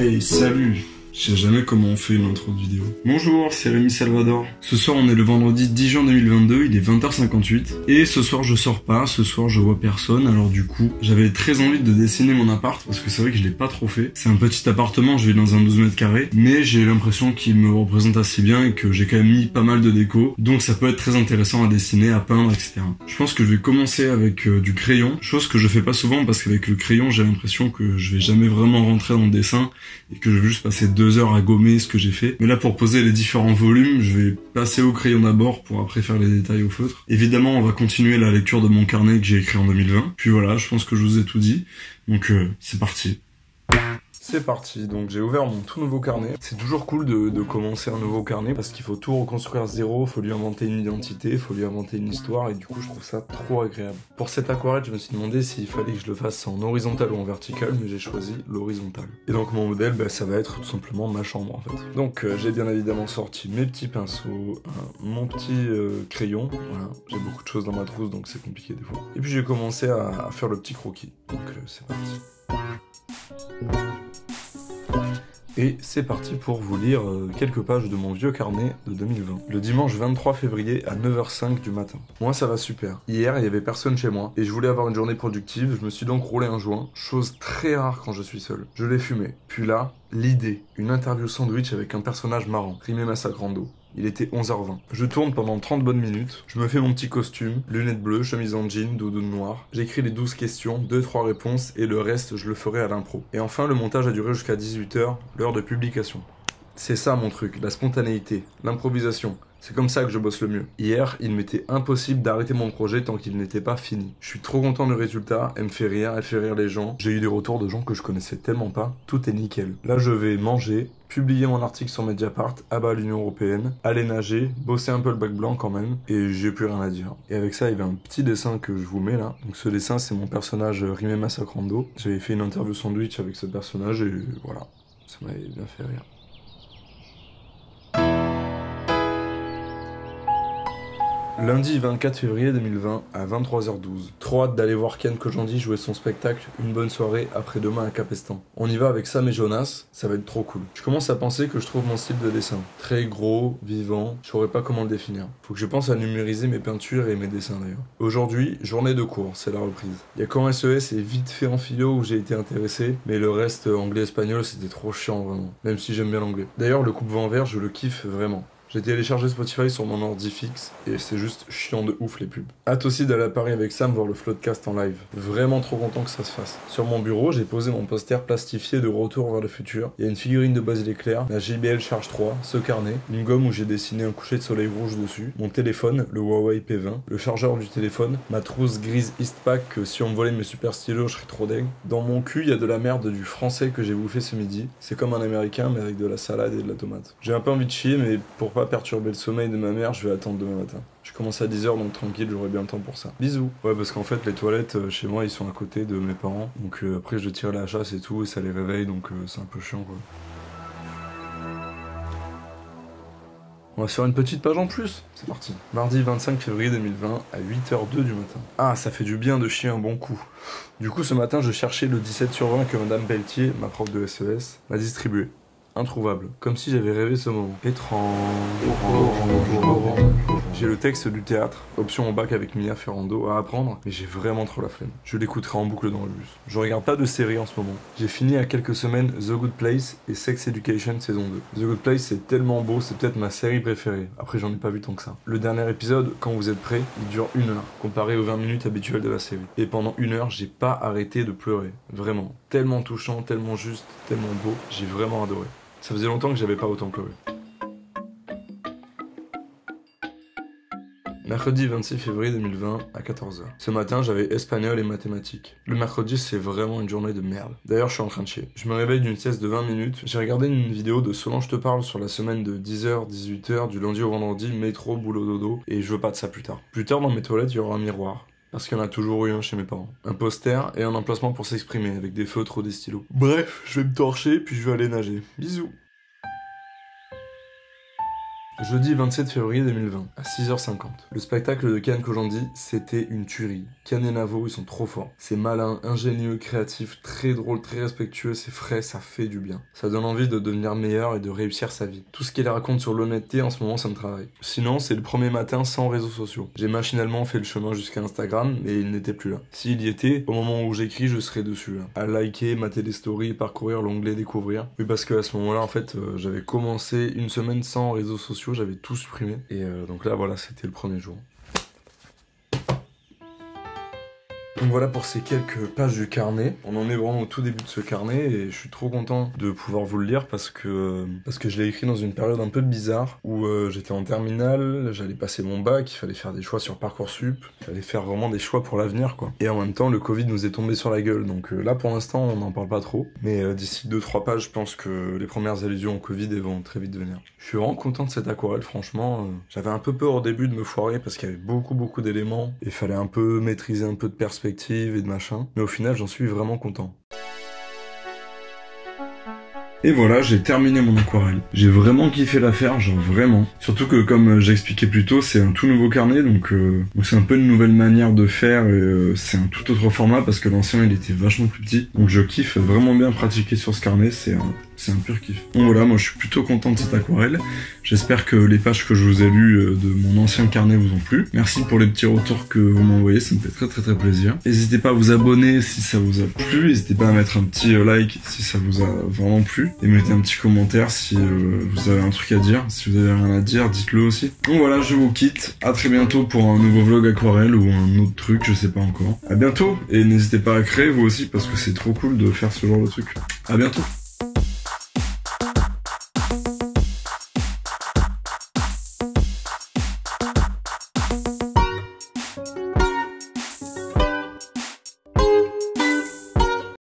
Hey, salut! Je sais jamais comment on fait une intro de vidéo. Bonjour, c'est Rémi Salvador. Ce soir, on est le vendredi 10 juin 2022, il est 20h58. Et ce soir, je sors pas, ce soir, je vois personne. Alors du coup, j'avais très envie de dessiner mon appart, parce que c'est vrai que je l'ai pas trop fait. C'est un petit appartement, je vis dans un 12 mètres carrés, mais j'ai l'impression qu'il me représente assez bien et que j'ai quand même mis pas mal de déco. Donc ça peut être très intéressant à dessiner, à peindre, etc. Je pense que je vais commencer avec du crayon, chose que je fais pas souvent parce qu'avec le crayon, j'ai l'impression que je vais jamais vraiment rentrer dans le dessin et que je vais juste passer 2 heures à gommer ce que j'ai fait. Mais là, pour poser les différents volumes, je vais passer au crayon d'abord pour après faire les détails au feutre. Évidemment, on va continuer la lecture de mon carnet que j'ai écrit en 2020. Puis voilà, je pense que je vous ai tout dit. Donc c'est parti. C'est parti, donc j'ai ouvert mon tout nouveau carnet. C'est toujours cool de commencer un nouveau carnet parce qu'il faut tout reconstruire à zéro, faut lui inventer une identité, faut lui inventer une histoire et du coup je trouve ça trop agréable. Pour cette aquarelle, je me suis demandé s'il fallait que je le fasse en horizontal ou en vertical, mais j'ai choisi l'horizontal. Et donc mon modèle, ça va être tout simplement ma chambre en fait. Donc j'ai bien évidemment sorti mes petits pinceaux, mon petit crayon, voilà. J'ai beaucoup de choses dans ma trousse donc c'est compliqué des fois. Et puis j'ai commencé à faire le petit croquis, donc c'est parti. Et c'est parti pour vous lire quelques pages de mon vieux carnet de 2020. Le dimanche 23 février à 9h05 du matin. Moi ça va super. Hier il y avait personne chez moi et je voulais avoir une journée productive, je me suis donc roulé un joint, chose très rare quand je suis seul. Je l'ai fumé. Puis là, l'idée, une interview sandwich avec un personnage marrant, Rimé Massacrando. Il était 11h20. Je tourne pendant 30 bonnes minutes, je me fais mon petit costume, lunettes bleues, chemise en jean, doudoune noire. J'écris les 12 questions, 2-3 réponses et le reste je le ferai à l'impro. Et enfin le montage a duré jusqu'à 18h, l'heure de publication. C'est ça mon truc, la spontanéité, l'improvisation. C'est comme ça que je bosse le mieux. Hier, il m'était impossible d'arrêter mon projet tant qu'il n'était pas fini. Je suis trop content du résultat, elle me fait rire, elle fait rire les gens. J'ai eu des retours de gens que je connaissais tellement pas, tout est nickel. Là je vais manger, publier mon article sur Mediapart, abat l'Union Européenne, aller nager, bosser un peu le bac blanc quand même, et j'ai plus rien à dire. Et avec ça, il y avait un petit dessin que je vous mets là. Donc ce dessin, c'est mon personnage Rimé Massacrando. J'avais fait une interview sandwich avec ce personnage et voilà, ça m'avait bien fait rire. Lundi 24 février 2020 à 23h12. Trop hâte d'aller voir Ken Kojandi jouer son spectacle Une bonne soirée après-demain à Capestan. On y va avec Sam et Jonas, ça va être trop cool. Je commence à penser que je trouve mon style de dessin très gros, vivant, je saurais pas comment le définir. Faut que je pense à numériser mes peintures et mes dessins d'ailleurs. Aujourd'hui, journée de cours, c'est la reprise. Il y a qu'en SES et vite fait en philo où j'ai été intéressé, mais le reste anglais-espagnol c'était trop chiant vraiment, même si j'aime bien l'anglais. D'ailleurs le coupe-vent vert je le kiffe vraiment. J'ai téléchargé Spotify sur mon ordi fixe et c'est juste chiant de ouf les pubs. Hâte aussi d'aller à Paris avec Sam voir le Floodcast en live. Vraiment trop content que ça se fasse. Sur mon bureau, j'ai posé mon poster plastifié de Retour vers le futur. Il y a une figurine de Buzz l'éclair, la JBL Charge 3, ce carnet, une gomme où j'ai dessiné un coucher de soleil rouge dessus, mon téléphone, le Huawei P20, le chargeur du téléphone, ma trousse grise Eastpak que si on me volait mes super stylos, je serais trop deg. Dans mon cul, il y a de la merde du français que j'ai bouffé ce midi. C'est comme un américain mais avec de la salade et de la tomate. J'ai un peu envie de chier mais pour pas perturber le sommeil de ma mère, je vais attendre demain matin. Je commence à 10h donc tranquille, j'aurai bien le temps pour ça. Bisous. Ouais parce qu'en fait les toilettes chez moi ils sont à côté de mes parents. Donc après je tire la chasse et tout et ça les réveille donc c'est un peu chiant quoi. On va se faire une petite page en plus. C'est parti. Mardi 25 février 2020 à 8h02 du matin. Ah ça fait du bien de chier un bon coup. Du coup ce matin je cherchais le 17/20 que Madame Pelletier, ma prof de SES, m'a distribué. Introuvable. Comme si j'avais rêvé ce moment. Étrange. J'ai le texte du théâtre, option au bac avec Mia Ferrando à apprendre, mais j'ai vraiment trop la flemme. Je l'écouterai en boucle dans le bus. Je regarde pas de séries en ce moment. J'ai fini à quelques semaines The Good Place et Sex Education saison 2. The Good Place c'est tellement beau, c'est peut-être ma série préférée. Après j'en ai pas vu tant que ça. Le dernier épisode, quand vous êtes prêts, il dure 1 heure, comparé aux 20 minutes habituelles de la série. Et pendant 1 heure, j'ai pas arrêté de pleurer. Vraiment. Tellement touchant, tellement juste, tellement beau. J'ai vraiment adoré. Ça faisait longtemps que j'avais pas autant pleuré. Mercredi 26 février 2020 à 14h. Ce matin, j'avais espagnol et mathématiques. Le mercredi, c'est vraiment une journée de merde. D'ailleurs, je suis en train de chier. Je me réveille d'une sieste de 20 minutes. J'ai regardé une vidéo de Solange te parle sur la semaine de 10h, 18h, du lundi au vendredi, métro, boulot, dodo, et je veux pas de ça plus tard. Plus tard, dans mes toilettes, il y aura un miroir. Parce qu'il y en a toujours eu un chez mes parents. Un poster et un emplacement pour s'exprimer, avec des feutres ou des stylos. Bref, je vais me torcher, puis je vais aller nager. Bisous. Jeudi 27 février 2020, à 6h50. Le spectacle de Kian Kojandi, c'était une tuerie. Kian et Navo, ils sont trop forts. C'est malin, ingénieux, créatif, très drôle, très respectueux, c'est frais, ça fait du bien. Ça donne envie de devenir meilleur et de réussir sa vie. Tout ce qu'il raconte sur l'honnêteté, en ce moment, ça me travaille. Sinon, c'est le premier matin sans réseaux sociaux. J'ai machinalement fait le chemin jusqu'à Instagram, mais il n'était plus là. S'il y était, au moment où j'écris, je serais dessus, là. À liker, mater les stories, parcourir l'onglet découvrir. Oui, parce qu'à ce moment-là, en fait, j'avais commencé une semaine sans réseaux sociaux, j'avais tout supprimé. Et donc là, voilà, c'était le premier jour. Donc voilà pour ces quelques pages du carnet. On en est vraiment au tout début de ce carnet et je suis trop content de pouvoir vous le lire parce que je l'ai écrit dans une période un peu bizarre où j'étais en terminale, j'allais passer mon bac, il fallait faire des choix sur Parcoursup, il fallait faire vraiment des choix pour l'avenir quoi. Et en même temps le Covid nous est tombé sur la gueule donc là pour l'instant on n'en parle pas trop. Mais d'ici 2-3 pages je pense que les premières allusions au Covid vont très vite venir. Je suis vraiment content de cette aquarelle franchement. J'avais un peu peur au début de me foirer parce qu'il y avait beaucoup d'éléments et il fallait un peu maîtriser un peu de perspective et de machin, mais au final j'en suis vraiment content. Et voilà, j'ai terminé mon aquarelle. J'ai vraiment kiffé l'affaire, genre vraiment. Surtout que comme j'expliquais plus tôt, c'est un tout nouveau carnet, donc c'est un peu une nouvelle manière de faire, et c'est un tout autre format parce que l'ancien il était vachement plus petit. Donc je kiffe vraiment bien pratiquer sur ce carnet, c'est un pur kiff. Donc voilà, moi je suis plutôt content de cette aquarelle. J'espère que les pages que je vous ai lues de mon ancien carnet vous ont plu. Merci pour les petits retours que vous m'envoyez, ça me fait très plaisir. N'hésitez pas à vous abonner si ça vous a plu, n'hésitez pas à mettre un petit like si ça vous a vraiment plu. Et mettez un petit commentaire si vous avez un truc à dire. Si vous avez rien à dire, dites-le aussi. Donc voilà, je vous quitte. À très bientôt pour un nouveau vlog aquarelle ou un autre truc, je sais pas encore. À bientôt et n'hésitez pas à créer vous aussi parce que c'est trop cool de faire ce genre de truc. À bientôt.